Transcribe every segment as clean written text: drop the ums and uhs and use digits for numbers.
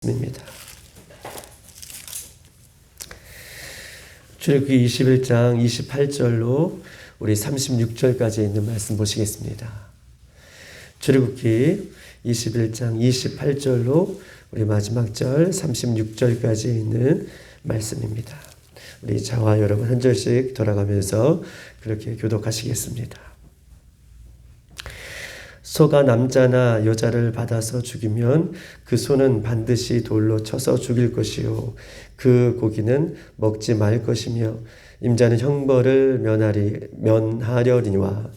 입니다. 출애굽기 21장 28절로 우리 36절까지 있는 말씀 보시겠습니다. 출애굽기 21장 28절로 우리 마지막 절 36절까지 있는 말씀입니다. 우리 저와 여러분 한 절씩 돌아가면서 그렇게 교독하시겠습니다. 소가 남자나 여자를 받아서 죽이면 그 소는 반드시 돌로 쳐서 죽일 것이요 그 고기는 먹지 말 것이며 임자는 형벌을 면하려니와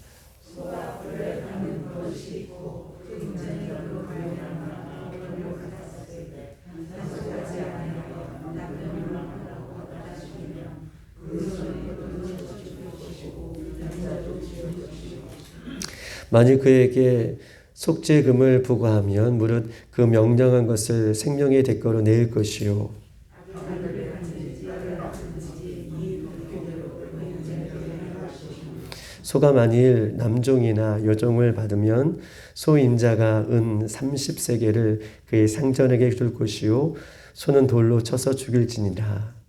만일 그에게 속죄금을 부과하면 무릇 그 명령한 것을 생명의 대가로 낼 것이요 소가 만일 남종이나 여종을 받으면 소 임자가 은 30세겔을 그의 상전에게 줄 것이요 소는 돌로 쳐서 죽일지니라.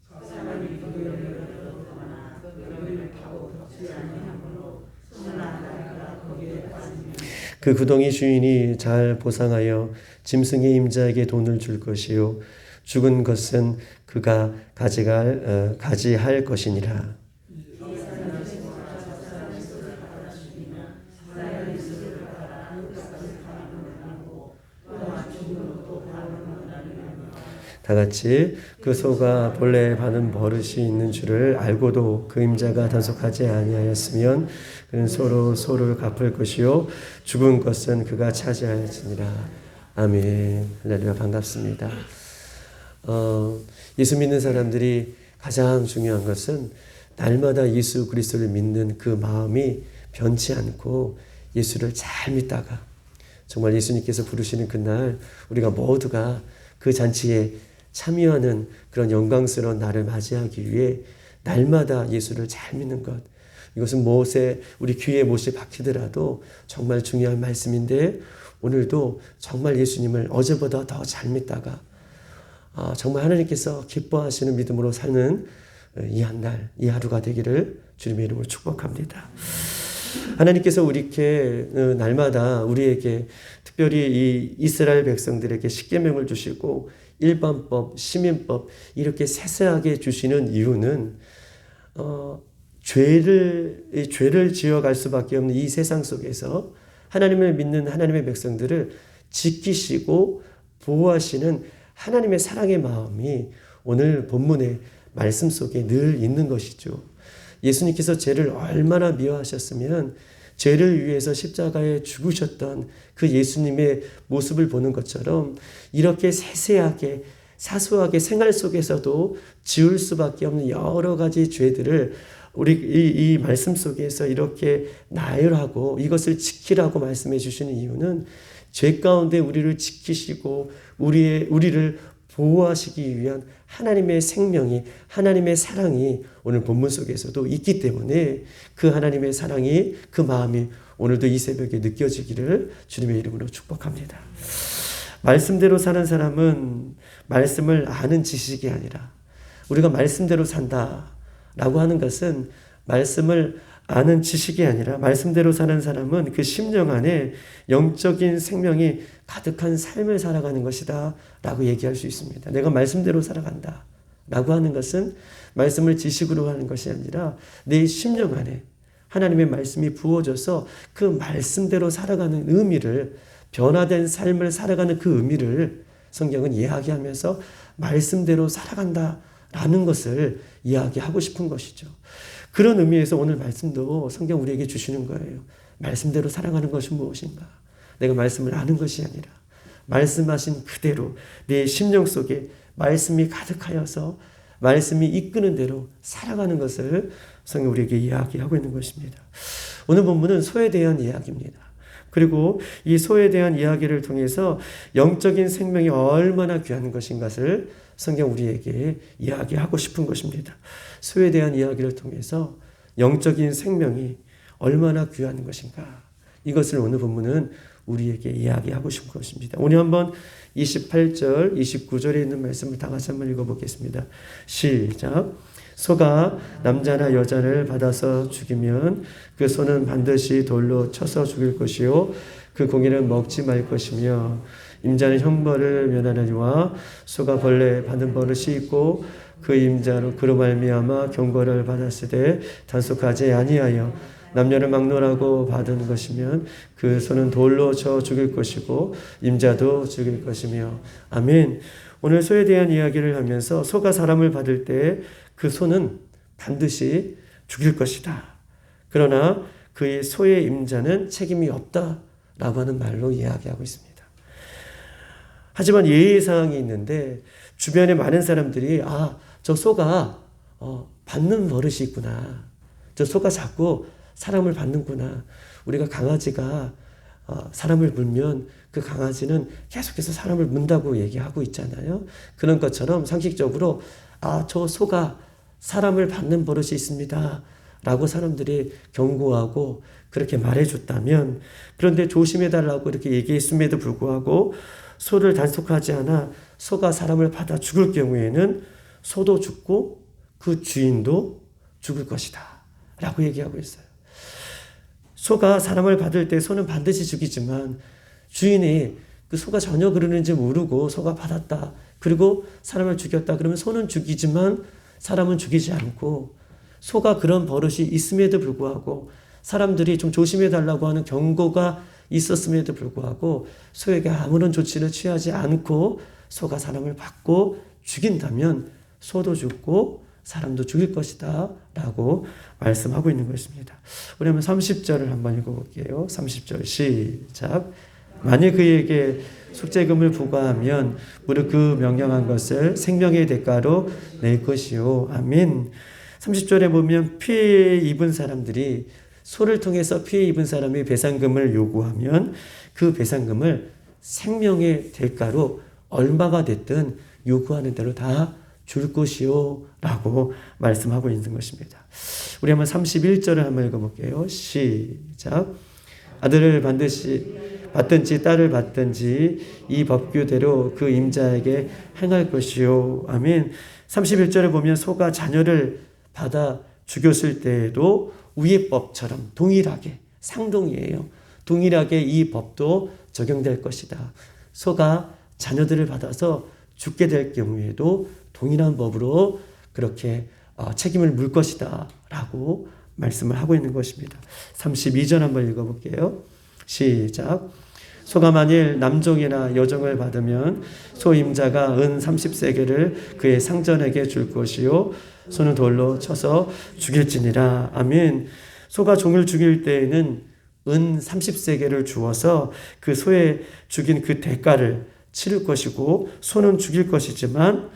그 구덩이 주인이 잘 보상하여 짐승의 임자에게 돈을 줄 것이요 죽은 것은 그가 가지할 것이니라. 다같이 그 소가 본래 받은 버릇이 있는 줄을 알고도 그 임자가 단속하지 아니하였으면 그는 소를 갚을 것이요 죽은 것은 그가 차지하였으니라. 아멘. 할렐루야. 반갑습니다. 예수 믿는 사람들이 가장 중요한 것은 날마다 예수 그리스도를 믿는 그 마음이 변치 않고 예수를 잘 믿다가 정말 예수님께서 부르시는 그날 우리가 모두가 그 잔치에 참여하는 그런 영광스러운 날을 맞이하기 위해 날마다 예수를 잘 믿는 것. 이것은 우리 귀에 못이 박히더라도 정말 중요한 말씀인데 오늘도 정말 예수님을 어제보다 더 잘 믿다가 정말 하나님께서 기뻐하시는 믿음으로 사는 이 한 날, 이 하루가 되기를 주님의 이름으로 축복합니다. 하나님께서 우리에게 날마다 우리에게 특별히 이 이스라엘 백성들에게 십계명을 주시고 일반법, 시민법 이렇게 세세하게 주시는 이유는 죄를 지어갈 수밖에 없는 이 세상 속에서 하나님을 믿는 하나님의 백성들을 지키시고 보호하시는 하나님의 사랑의 마음이 오늘 본문의 말씀 속에 늘 있는 것이죠. 예수님께서 죄를 얼마나 미워하셨으면 죄를 위해서 십자가에 죽으셨던 그 예수님의 모습을 보는 것처럼 이렇게 세세하게 사소하게 생활 속에서도 지울 수밖에 없는 여러 가지 죄들을 우리 이 말씀 속에서 이렇게 나열하고 이것을 지키라고 말씀해 주시는 이유는 죄 가운데 우리를 지키시고 우리를 보호하시기 위한 하나님의 생명이 하나님의 사랑이 오늘 본문 속에서도 있기 때문에 그 하나님의 사랑이 그 마음이 오늘도 이 새벽에 느껴지기를 주님의 이름으로 축복합니다. 말씀대로 사는 사람은 말씀을 아는 지식이 아니라 우리가 말씀대로 산다라고 하는 것은 말씀을 아는 지식이 아니라 말씀대로 사는 사람은 그 심령 안에 영적인 생명이 가득한 삶을 살아가는 것이다 라고 얘기할 수 있습니다. 내가 말씀대로 살아간다 라고 하는 것은 말씀을 지식으로 하는 것이 아니라 내 심령 안에 하나님의 말씀이 부어져서 그 말씀대로 살아가는 의미를 변화된 삶을 살아가는 그 의미를 성경은 이야기하면서 말씀대로 살아간다 라는 것을 이야기하고 싶은 것이죠. 그런 의미에서 오늘 말씀도 성경 우리에게 주시는 거예요. 말씀대로 살아가는 것은 무엇인가? 내가 말씀을 아는 것이 아니라 말씀하신 그대로 내 심령 속에 말씀이 가득하여서 말씀이 이끄는 대로 살아가는 것을 성경 우리에게 이야기하고 있는 것입니다. 오늘 본문은 소에 대한 이야기입니다. 그리고 이 소에 대한 이야기를 통해서 영적인 생명이 얼마나 귀한 것인가를 성경 우리에게 이야기하고 싶은 것입니다. 소에 대한 이야기를 통해서 영적인 생명이 얼마나 귀한 것인가 이것을 오늘 본문은 우리에게 이야기하고 싶은 것입니다. 오늘 한번 28절, 29절에 있는 말씀을 다 같이 한번 읽어보겠습니다. 시작. 소가 남자나 여자를 받아서 죽이면 그 소는 반드시 돌로 쳐서 죽일 것이요 그 고기는 먹지 말 것이며 임자는 형벌을 면하려니와 소가 벌레 받은 버릇이 있고 그 임자로 그로 말미암아 경고를 받았으되 단속하지 아니하여 남녀를 막론하고 받은 것이면 그 소는 돌로 쳐 죽일 것이고 임자도 죽일 것이며. 아멘. 오늘 소에 대한 이야기를 하면서 소가 사람을 받을 때 그 소는 반드시 죽일 것이다. 그러나 그의 소의 임자는 책임이 없다라고 하는 말로 이야기하고 있습니다. 하지만 예의사항이 있는데 주변에 많은 사람들이 저 소가 받는 버릇이 있구나. 저 소가 자꾸 사람을 받는구나. 우리가 강아지가 사람을 물면 그 강아지는 계속해서 사람을 문다고 얘기하고 있잖아요. 그런 것처럼 상식적으로 저 소가 사람을 받는 버릇이 있습니다. 라고 사람들이 경고하고 그렇게 말해줬다면, 그런데 조심해달라고 이렇게 얘기했음에도 불구하고 소를 단속하지 않아 소가 사람을 받아 죽을 경우에는 소도 죽고 그 주인도 죽을 것이다. 라고 얘기하고 있어요. 소가 사람을 받을 때 소는 반드시 죽이지만 주인이 그 소가 전혀 그러는지 모르고 소가 받았다. 그리고 사람을 죽였다. 그러면 소는 죽이지만 사람은 죽이지 않고, 소가 그런 버릇이 있음에도 불구하고 사람들이 좀 조심해달라고 하는 경고가 있었음에도 불구하고 소에게 아무런 조치를 취하지 않고 소가 사람을 받고 죽인다면 소도 죽고 사람도 죽일 것이다 라고 말씀하고 있는 것입니다. 우리 한번 30절을 한번 읽어볼게요. 30절 시작. 만일 그에게 속죄금을 부과하면 무릇 그 명령한 것을 생명의 대가로 낼 것이요. 아멘. 30절에 보면 피해 입은 사람들이, 소를 통해서 피해 입은 사람이 배상금을 요구하면 그 배상금을 생명의 대가로 얼마가 됐든 요구하는 대로 다 줄 것이요 라고 말씀하고 있는 것입니다. 우리 한번 31절을 한번 읽어볼게요. 시작. 아들을 반드시 받든지 딸을 받든지 이 법규대로 그 임자에게 행할 것이요. 아멘. 31절에 보면 소가 자녀를 받아 죽였을 때에도 위의 법처럼 동일하게, 상동이에요. 동일하게 이 법도 적용될 것이다. 소가 자녀들을 받아서 죽게 될 경우에도 동일한 법으로 그렇게 책임을 물 것이다 라고 말씀을 하고 있는 것입니다. 32절 한번 읽어볼게요. 시작. 소가 만일 남종이나 여종을 받으면 소임자가 은 30세겔을 그의 상전에게 줄 것이요 소는 돌로 쳐서 죽일지니라. 아멘. 소가 종을 죽일 때에는 은 30세겔을 주어서 그 소에 죽인 그 대가를 치를 것이고 소는 죽일 것이지만,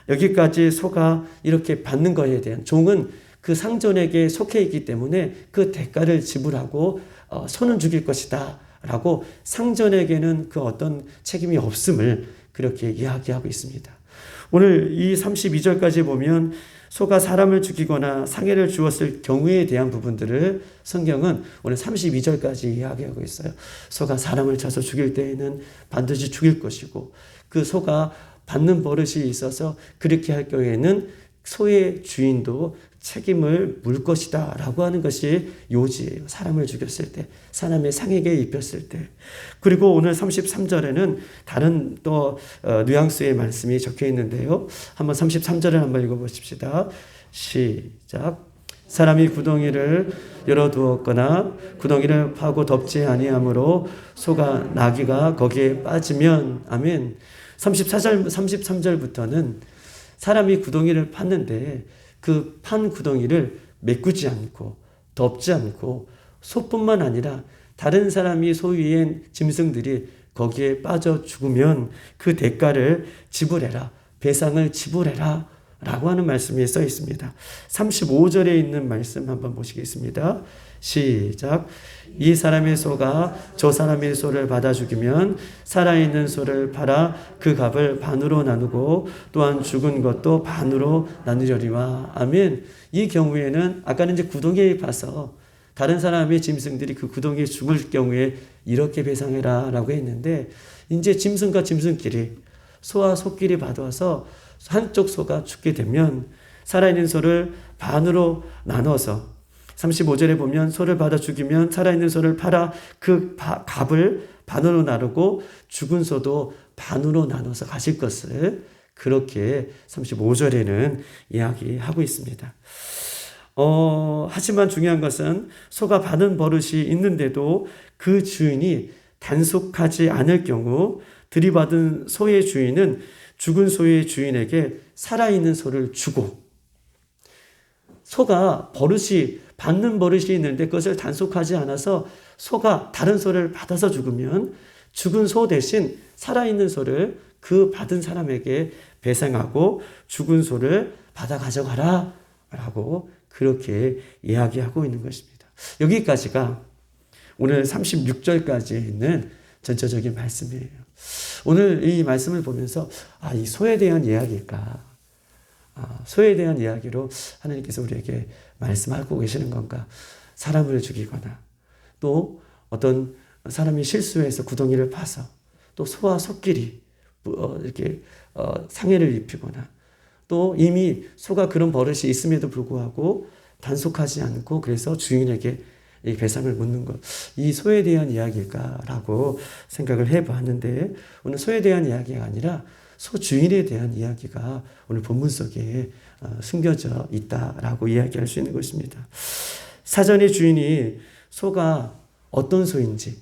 여기까지 소가 이렇게 받는 것에 대한, 종은 그 상전에게 속해 있기 때문에 그 대가를 지불하고 소는 죽일 것이다 라고 상전에게는 그 어떤 책임이 없음을 그렇게 이야기하고 있습니다. 오늘 이 32절까지 보면 소가 사람을 죽이거나 상해를 주었을 경우에 대한 부분들을 성경은 오늘 32절까지 이야기하고 있어요. 소가 사람을 쳐서 죽일 때에는 반드시 죽일 것이고, 그 소가 받는 버릇이 있어서 그렇게 할 경우에는 소의 주인도 책임을 물 것이다 라고 하는 것이 요지예요. 사람을 죽였을 때, 사람의 상에게 입혔을 때. 그리고 오늘 33절에는 다른 또 뉘앙스의 말씀이 적혀 있는데요. 한번 33절을 한번 읽어보십시다. 시작. 사람이 구덩이를 열어두었거나 구덩이를 파고 덮지 아니하므로 소가 나귀가 거기에 빠지면. 아멘. 33절부터는 사람이 구덩이를 팠는데 그 판 구덩이를 메꾸지 않고 덮지 않고 소뿐만 아니라 다른 사람이 소유한 짐승들이 거기에 빠져 죽으면 그 대가를 지불해라, 배상을 지불해라 라고 하는 말씀이 써 있습니다. 35절에 있는 말씀 한번 보시겠습니다. 시작. 이 사람의 소가 저 사람의 소를 받아 죽이면 살아있는 소를 팔아 그 값을 반으로 나누고 또한 죽은 것도 반으로 나누려니와. 아멘. 이 경우에는 아까는 이제 구덩이에 파서 다른 사람의 짐승들이 그 구덩이에 죽을 경우에 이렇게 배상해라 라고 했는데, 이제 짐승과 짐승끼리, 소와 소끼리 받아서 한쪽 소가 죽게 되면 살아있는 소를 반으로 나눠서, 35절에 보면 소를 받아 죽이면 살아있는 소를 팔아 그 값을 반으로 나누고 죽은 소도 반으로 나눠서 가질 것을, 그렇게 35절에는 이야기하고 있습니다. 하지만 중요한 것은 소가 받은 버릇이 있는데도 그 주인이 단속하지 않을 경우 들이받은 소의 주인은 죽은 소의 주인에게 살아있는 소를 주고, 소가 받는 버릇이 있는데 그것을 단속하지 않아서 소가 다른 소를 받아서 죽으면 죽은 소 대신 살아있는 소를 그 받은 사람에게 배상하고 죽은 소를 받아 가져가라 라고 그렇게 이야기하고 있는 것입니다. 여기까지가 오늘 36절까지 있는 전체적인 말씀이에요. 오늘 이 말씀을 보면서 이 소에 대한 이야기일까? 소에 대한 이야기로 하나님께서 우리에게 말씀하고 계시는 건가? 사람을 죽이거나 또 어떤 사람이 실수해서 구덩이를 파서 또 소와 소끼리 이렇게 상해를 입히거나, 또 이미 소가 그런 버릇이 있음에도 불구하고 단속하지 않고 그래서 주인에게 이 배상을 묻는 것, 이 소에 대한 이야기일까라고 생각을 해봤는데, 오늘 소에 대한 이야기가 아니라 소 주인에 대한 이야기가 오늘 본문 속에 숨겨져 있다라고 이야기할 수 있는 것입니다. 사전에 주인이 소가 어떤 소인지,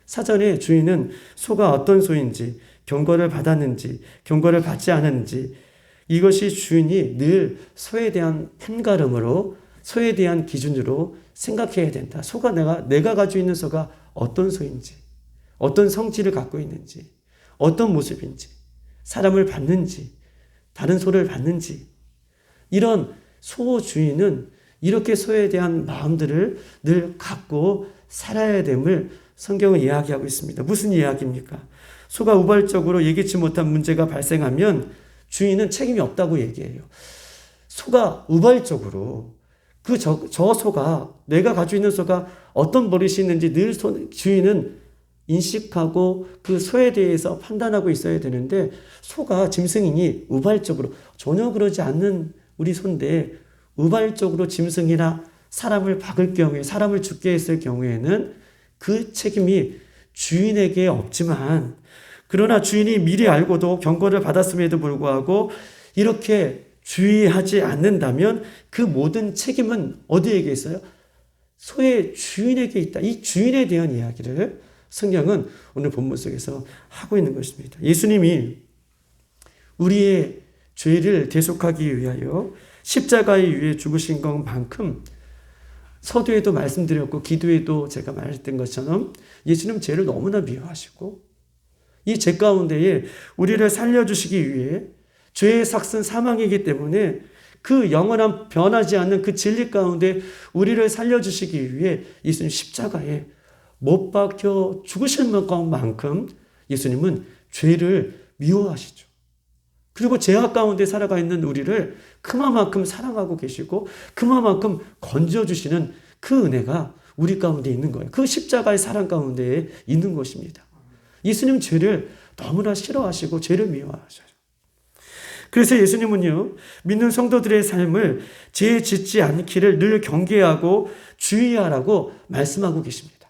사전에 주인은 소가 어떤 소인지, 경고를 받았는지 경고를 받지 않았는지, 이것이 주인이 늘 소에 대한 판가름으로, 소에 대한 기준으로 생각해야 된다. 소가 내가 가지고 있는 소가 어떤 소인지, 어떤 성질을 갖고 있는지, 어떤 모습인지, 사람을 받는지, 다른 소를 받는지, 이런 소 주인은 이렇게 소에 대한 마음들을 늘 갖고 살아야 됨을 성경은 이야기하고 있습니다. 무슨 이야기입니까? 소가 우발적으로 예기치 못한 문제가 발생하면 주인은 책임이 없다고 얘기해요. 소가 우발적으로 저 소가, 내가 가지고 있는 소가 어떤 버릇이 있는지 늘 주인은 인식하고 그 소에 대해서 판단하고 있어야 되는데, 소가 짐승이니 우발적으로, 전혀 그러지 않는 우리 소인데 우발적으로 짐승이나 사람을 박을 경우에, 사람을 죽게 했을 경우에는 그 책임이 주인에게 없지만, 그러나 주인이 미리 알고도 경고를 받았음에도 불구하고 이렇게 주의하지 않는다면 그 모든 책임은 어디에게 있어요? 소의 주인에게 있다. 이 주인에 대한 이야기를 성경은 오늘 본문 속에서 하고 있는 것입니다. 예수님이 우리의 죄를 대속하기 위하여 십자가에 위해 죽으신 것만큼, 서두에도 말씀드렸고 기도에도 제가 말했던 것처럼 예수님 죄를 너무나 미워하시고 이 죄 가운데에 우리를 살려주시기 위해, 죄의 삭은 사망이기 때문에 그 영원한 변하지 않는 그 진리 가운데 우리를 살려주시기 위해 예수님 십자가에 못 박혀 죽으실 만큼 예수님은 죄를 미워하시죠. 그리고 죄악 가운데 살아가 있는 우리를 그만큼 사랑하고 계시고 그만큼 건져주시는 그 은혜가 우리 가운데 있는 거예요. 그 십자가의 사랑 가운데 있는 것입니다. 예수님 죄를 너무나 싫어하시고 죄를 미워하셔요. 그래서 예수님은요, 믿는 성도들의 삶을 죄 짓지 않기를 늘 경계하고 주의하라고 말씀하고 계십니다.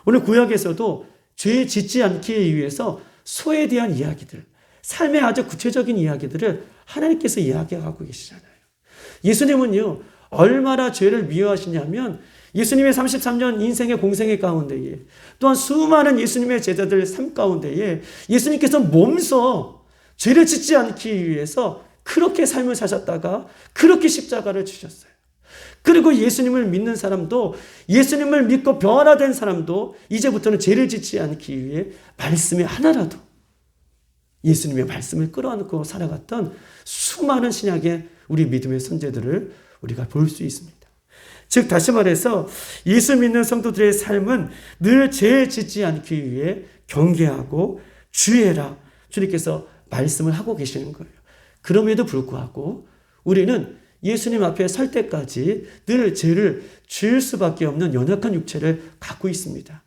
오늘 구약에서도 죄 짓지 않기 위해서 소에 대한 이야기들, 삶의 아주 구체적인 이야기들을 하나님께서 이야기하고 계시잖아요. 예수님은요, 얼마나 죄를 미워하시냐면 예수님의 33년 인생의 공생의 가운데에, 또한 수많은 예수님의 제자들 삶 가운데에 예수님께서 몸소 죄를 짓지 않기 위해서 그렇게 삶을 사셨다가 그렇게 십자가를 주셨어요. 그리고 예수님을 믿는 사람도, 예수님을 믿고 변화된 사람도 이제부터는 죄를 짓지 않기 위해 말씀의 하나라도, 예수님의 말씀을 끌어안고 살아갔던 수많은 신약의 우리 믿음의 선제들을 우리가 볼 수 있습니다. 즉 다시 말해서 예수 믿는 성도들의 삶은 늘 죄 짓지 않기 위해 경계하고 주의해라, 주님께서 말씀을 하고 계시는 거예요. 그럼에도 불구하고 우리는 예수님 앞에 설 때까지 늘 죄를 지을 수밖에 없는 연약한 육체를 갖고 있습니다.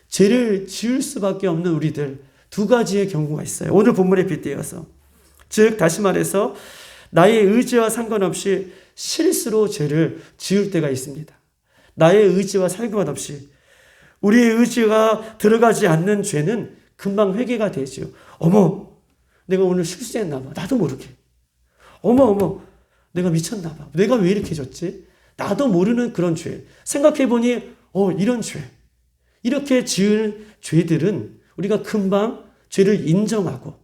죄를 지을 수밖에 없는 우리들 두 가지의 경우가 있어요. 오늘 본문에 빗대어서. 즉 다시 말해서 나의 의지와 상관없이 실수로 죄를 지을 때가 있습니다. 나의 의지와 상관없이 우리의 의지가 들어가지 않는 죄는 금방 회개가 되죠. 어머, 내가 오늘 실수했나 봐. 나도 모르게. 어머, 내가 미쳤나 봐. 내가 왜 이렇게 졌지? 나도 모르는 그런 죄. 생각해보니 이런 죄. 이렇게 지은 죄들은 우리가 금방 죄를 인정하고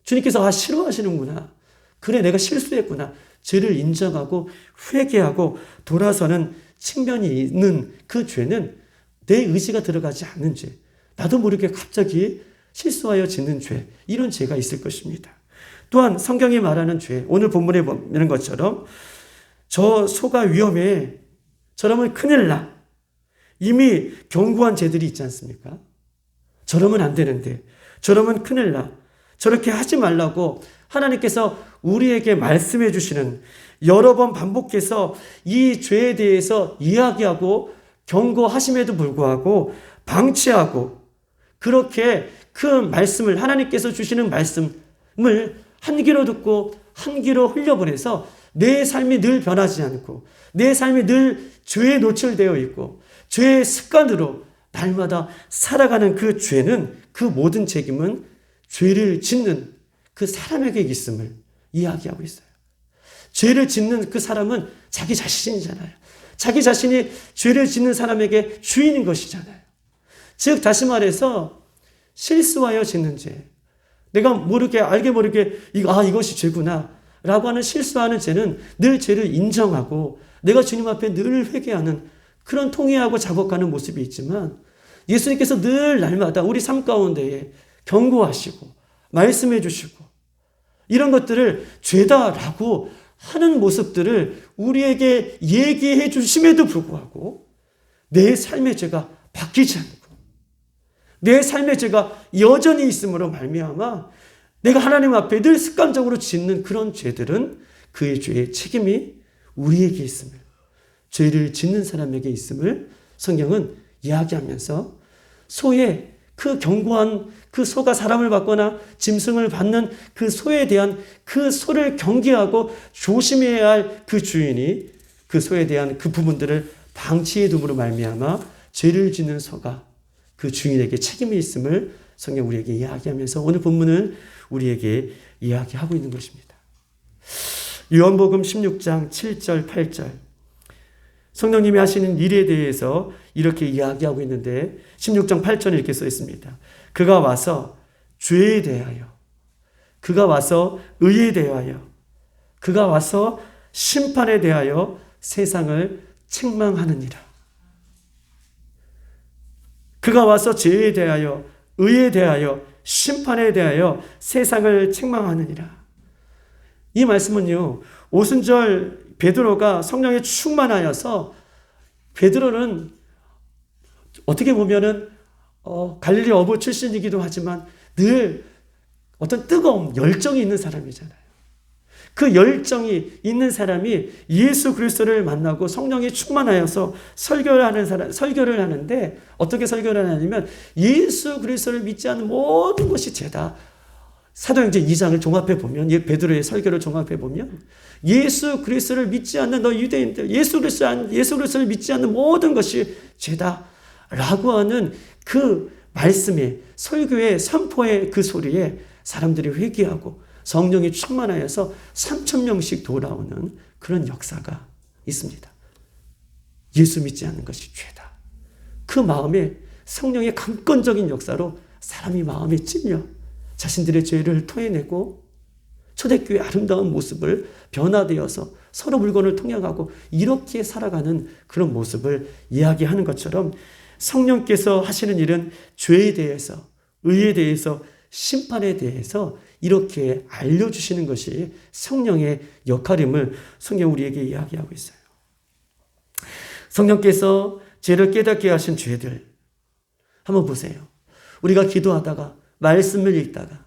주님께서 싫어하시는구나. 그래, 내가 실수했구나. 죄를 인정하고 회개하고 돌아서는 측면이 있는 그 죄는 내 의지가 들어가지 않는 죄. 나도 모르게 갑자기 실수하여 짓는 죄. 이런 죄가 있을 것입니다. 또한 성경이 말하는 죄. 오늘 본문에 보는 것처럼 저 소가 위험해. 저러면 큰일 나. 이미 경고한 죄들이 있지 않습니까? 저러면 안 되는데. 저러면 큰일 나. 저렇게 하지 말라고 하나님께서 우리에게 말씀해 주시는 여러 번 반복해서 이 죄에 대해서 이야기하고 경고하심에도 불구하고 방치하고 그렇게 그 말씀을 하나님께서 주시는 말씀을 한 귀로 듣고 한 귀로 흘려보내서 내 삶이 늘 변하지 않고 내 삶이 늘 죄에 노출되어 있고 죄의 습관으로 날마다 살아가는 그 죄는 그 모든 책임은 죄를 짓는 그 사람에게 있음을 이야기하고 있어요. 죄를 짓는 그 사람은 자기 자신이잖아요. 자기 자신이 죄를 짓는 사람에게 주인인 것이잖아요. 즉 다시 말해서 실수하여 짓는 죄. 내가 모르게 알게 모르게 이것이 죄구나 라고 하는 실수하는 죄는 늘 죄를 인정하고 내가 주님 앞에 늘 회개하는 그런 통회하고 작업하는 모습이 있지만 예수님께서 늘 날마다 우리 삶 가운데에 경고하시고 말씀해 주시고 이런 것들을 죄다라고 하는 모습들을 우리에게 얘기해 주심에도 불구하고 내 삶의 죄가 바뀌지 않고 내 삶의 죄가 여전히 있음으로 말미암아 내가 하나님 앞에 늘 습관적으로 짓는 그런 죄들은 그의 죄의 책임이 우리에게 있음을 죄를 짓는 사람에게 있음을 성경은 이야기하면서 소의 그 경고한 그 소가 사람을 받거나 짐승을 받는 그 소에 대한 그 소를 경계하고 조심해야 할 그 주인이 그 소에 대한 그 부분들을 방치해 둠으로 말미암아 죄를 짓는 소가 그 주인에게 책임이 있음을 성경 우리에게 이야기하면서 오늘 본문은 우리에게 이야기하고 있는 것입니다. 요한복음 16장 7절 8절 성령님이 하시는 일에 대해서 이렇게 이야기하고 있는데 16장 8절에 이렇게 써 있습니다. 그가 와서 죄에 대하여 그가 와서 의에 대하여 그가 와서 심판에 대하여 세상을 책망하느니라. 그가 와서 죄에 대하여 의에 대하여 심판에 대하여 세상을 책망하느니라. 이 말씀은요. 오순절 베드로가 성령에 충만하여서 베드로는 어떻게 보면은 갈릴리 어부 출신이기도 하지만 늘 어떤 뜨거움, 열정이 있는 사람이잖아요. 그 열정이 있는 사람이 예수 그리스도를 만나고 성령에 충만하여서 설교를 하는데 어떻게 설교를 하냐면 예수 그리스도를 믿지 않는 모든 것이 죄다. 사도행전 2장을 종합해 보면 베드로의 설교를 종합해 보면 예수 그리스도를 믿지 않는 너 유대인들 예수 그리스도를 믿지 않는 모든 것이 죄다라고 하는 그 말씀에 설교의 선포의 그 소리에 사람들이 회개하고 성령이 충만하여서 3,000명씩 돌아오는 그런 역사가 있습니다. 예수 믿지 않는 것이 죄다. 그 마음에 성령의 강권적인 역사로 사람이 마음에 찔려 자신들의 죄를 토해내고 초대교회의 아름다운 모습을 변화되어서 서로 물건을 통역하고 이렇게 살아가는 그런 모습을 이야기하는 것처럼 성령께서 하시는 일은 죄에 대해서 의에 대해서 심판에 대해서 이렇게 알려주시는 것이 성령의 역할임을 성경 우리에게 이야기하고 있어요. 성령께서 죄를 깨닫게 하신 죄들 한번 보세요. 우리가 기도하다가 말씀을 읽다가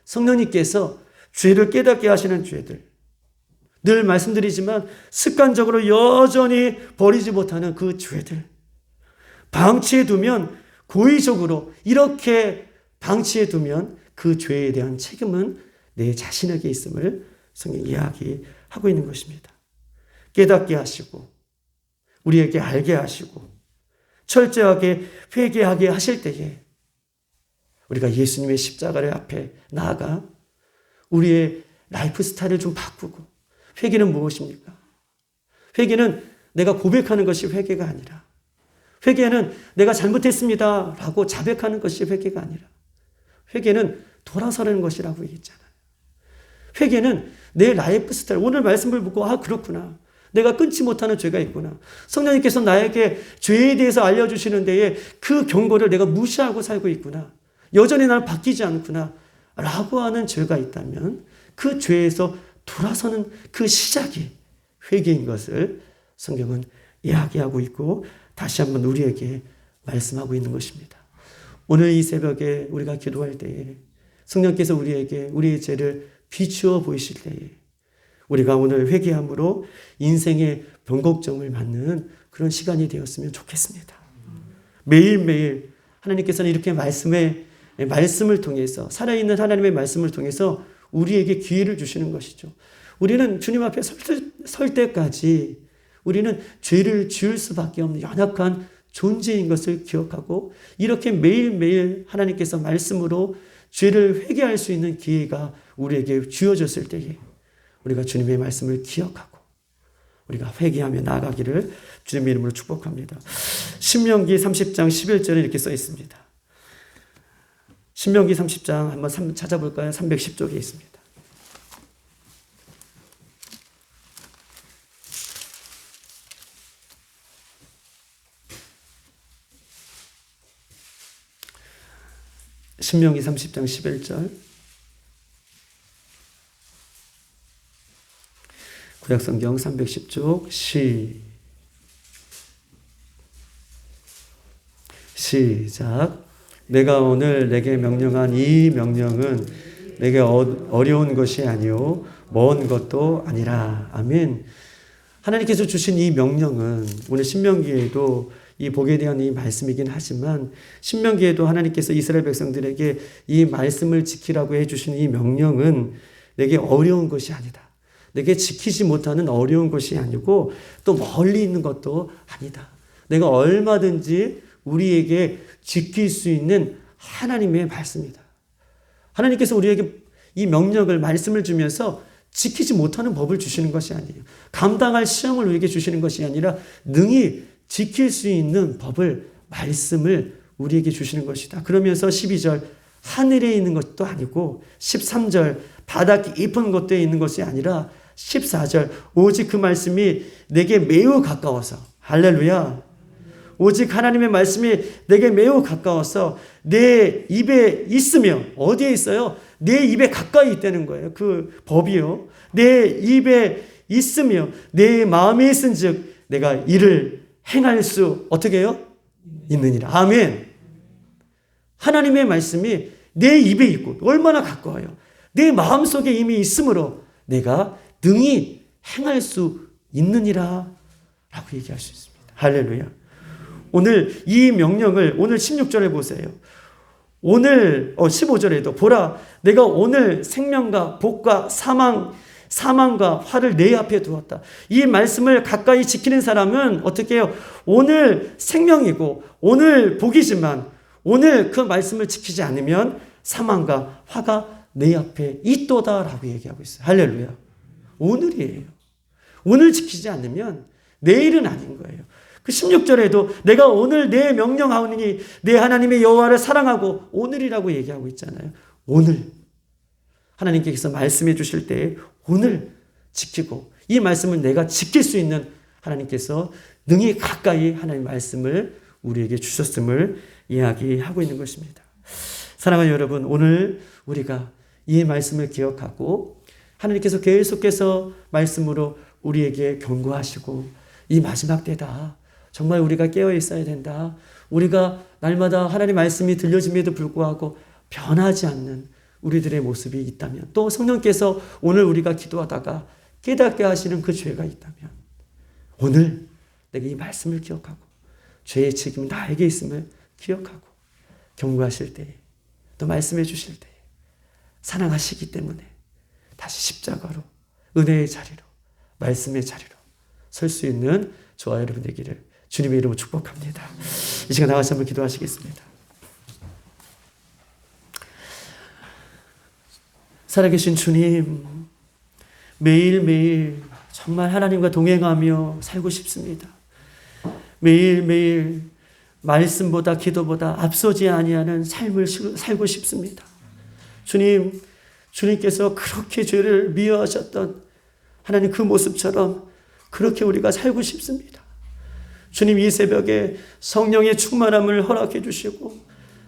성령님께서 죄를 깨닫게 하시는 죄들 늘 말씀드리지만 습관적으로 여전히 버리지 못하는 그 죄들, 방치해 두면 고의적으로 이렇게 방치해 두면 그 죄에 대한 책임은 내 자신에게 있음을 성경이 이야기하고 있는 것입니다. 깨닫게 하시고 우리에게 알게 하시고 철저하게 회개하게 하실 때에 우리가 예수님의 십자가를 앞에 나아가 우리의 라이프 스타일을 좀 바꾸고, 회개는 무엇입니까? 회개는 내가 고백하는 것이 회개가 아니라, 회개는 내가 잘못했습니다 라고 자백하는 것이 회개가 아니라, 회개는 돌아서는 것이라고 얘기했잖아요. 회개는 내 라이프 스타일, 오늘 말씀을 보고 그렇구나, 내가 끊지 못하는 죄가 있구나, 성령님께서 나에게 죄에 대해서 알려주시는 데에 그 경고를 내가 무시하고 살고 있구나, 여전히 나는 바뀌지 않구나 라고 하는 죄가 있다면 그 죄에서 돌아서는 그 시작이 회개인 것을 성경은 이야기하고 있고 다시 한번 우리에게 말씀하고 있는 것입니다. 오늘 이 새벽에 우리가 기도할 때에 성령께서 우리에게 우리의 죄를 비추어 보이실 때에 우리가 오늘 회개함으로 인생의 변곡점을 맞는 그런 시간이 되었으면 좋겠습니다. 매일매일 하나님께서는 이렇게 말씀을 통해서, 살아있는 하나님의 말씀을 통해서 우리에게 기회를 주시는 것이죠. 우리는 주님 앞에 설 때까지 우리는 죄를 지을 수밖에 없는 연약한 존재인 것을 기억하고, 이렇게 매일매일 하나님께서 말씀으로 죄를 회개할 수 있는 기회가 우리에게 주어졌을 때에 우리가 주님의 말씀을 기억하고 우리가 회개하며 나아가기를 주님의 이름으로 축복합니다. 신명기 30장 11절에 이렇게 써 있습니다. 신명기 30장 한번 찾아볼까요? 310쪽에 있습니다. 신명기 30장 11절. 구약성경 310쪽 시작. 내가 오늘 내게 명령한 이 명령은 내게 어려운 것이 아니요 먼 것도 아니라. 아멘. 하나님께서 주신 이 명령은 오늘 신명기에도 이 복에 대한 이 말씀이긴 하지만, 신명기에도 하나님께서 이스라엘 백성들에게 이 말씀을 지키라고 해주신 이 명령은 내게 어려운 것이 아니다, 내게 지키지 못하는 어려운 것이 아니고 또 멀리 있는 것도 아니다. 내가 얼마든지 우리에게 지킬 수 있는 하나님의 말씀이다. 하나님께서 우리에게 이 명령을, 말씀을 주면서 지키지 못하는 법을 주시는 것이 아니에요. 감당할 시험을 우리에게 주시는 것이 아니라 능히 지킬 수 있는 법을, 말씀을 우리에게 주시는 것이다. 그러면서 12절 하늘에 있는 것도 아니고, 13절 바닥 깊은 곳에 있는 것이 아니라, 14절 오직 그 말씀이 내게 매우 가까워서, 할렐루야, 오직 하나님의 말씀이 내게 매우 가까워서 내 입에 있으며, 어디에 있어요? 내 입에 가까이 있다는 거예요. 그 법이요. 내 입에 있으며 내 마음에 있은 즉 내가 이를 행할 수 어떻게 해요? 있느니라. 아멘. 하나님의 말씀이 내 입에 있고 얼마나 가까워요. 내 마음속에 이미 있으므로 내가 능히 행할 수 있느니라 라고 얘기할 수 있습니다. 할렐루야. 오늘 이 명령을 오늘 16절에 보세요. 오늘 15절에도 보라 내가 오늘 생명과 복과 사망과 화를 내 앞에 두었다. 이 말씀을 가까이 지키는 사람은 어떻게 해요? 오늘 생명이고 오늘 복이지만 오늘 그 말씀을 지키지 않으면 사망과 화가 내 앞에 있도다라고 얘기하고 있어요. 할렐루야. 오늘이에요. 오늘 지키지 않으면 내일은 아닌 거예요. 그 16절에도 내가 오늘 내 명령하오니 내 하나님의 여호와를 사랑하고, 오늘이라고 얘기하고 있잖아요. 오늘 하나님께서 말씀해 주실 때 오늘 지키고, 이 말씀을 내가 지킬 수 있는 하나님께서 능히 가까이 하나님의 말씀을 우리에게 주셨음을 이야기하고 있는 것입니다. 사랑하는 여러분, 오늘 우리가 이 말씀을 기억하고 하나님께서 계속해서 말씀으로 우리에게 경고하시고, 이 마지막 때다, 정말 우리가 깨어 있어야 된다, 우리가 날마다 하나님 말씀이 들려짐에도 불구하고 변하지 않는 우리들의 모습이 있다면, 또 성령께서 오늘 우리가 기도하다가 깨닫게 하시는 그 죄가 있다면 오늘 내가 이 말씀을 기억하고 죄의 책임은 나에게 있음을 기억하고 경고하실 때에 또 말씀해 주실 때에 사랑하시기 때문에 다시 십자가로 은혜의 자리로 말씀의 자리로 설 수 있는 저와 여러분 되기를 주님의 이름으로 축복합니다. 이 시간 나가서 한번 기도하시겠습니다. 살아계신 주님, 매일매일 정말 하나님과 동행하며 살고 싶습니다. 매일매일 말씀보다 기도보다 앞서지 아니하는 삶을 살고 싶습니다. 주님, 주님께서 그렇게 죄를 미워하셨던 하나님 그 모습처럼 그렇게 우리가 살고 싶습니다. 주님, 이 새벽에 성령의 충만함을 허락해 주시고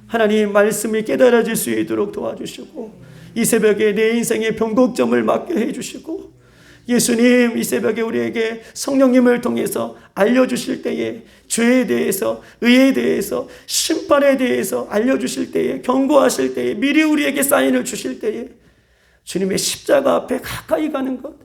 하나님 말씀이 깨달아질 수 있도록 도와주시고 이 새벽에 내 인생의 변곡점을 맞게 해주시고 예수님, 이 새벽에 우리에게 성령님을 통해서 알려주실 때에 죄에 대해서, 의에 대해서, 심판에 대해서 알려주실 때에, 경고하실 때에, 미리 우리에게 사인을 주실 때에 주님의 십자가 앞에 가까이 가는 것,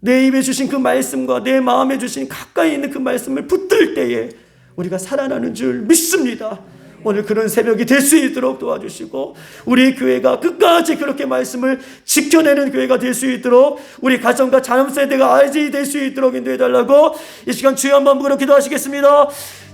내 입에 주신 그 말씀과 내 마음에 주신 가까이 있는 그 말씀을 붙들 때에 우리가 살아나는 줄 믿습니다. 오늘 그런 새벽이 될 수 있도록 도와주시고 우리 교회가 끝까지 그렇게 말씀을 지켜내는 교회가 될 수 있도록 우리 가정과 자녀 세대가 아이들이 될 수 있도록 인도해달라고 이 시간 주여 한번 부르 기도하시겠습니다.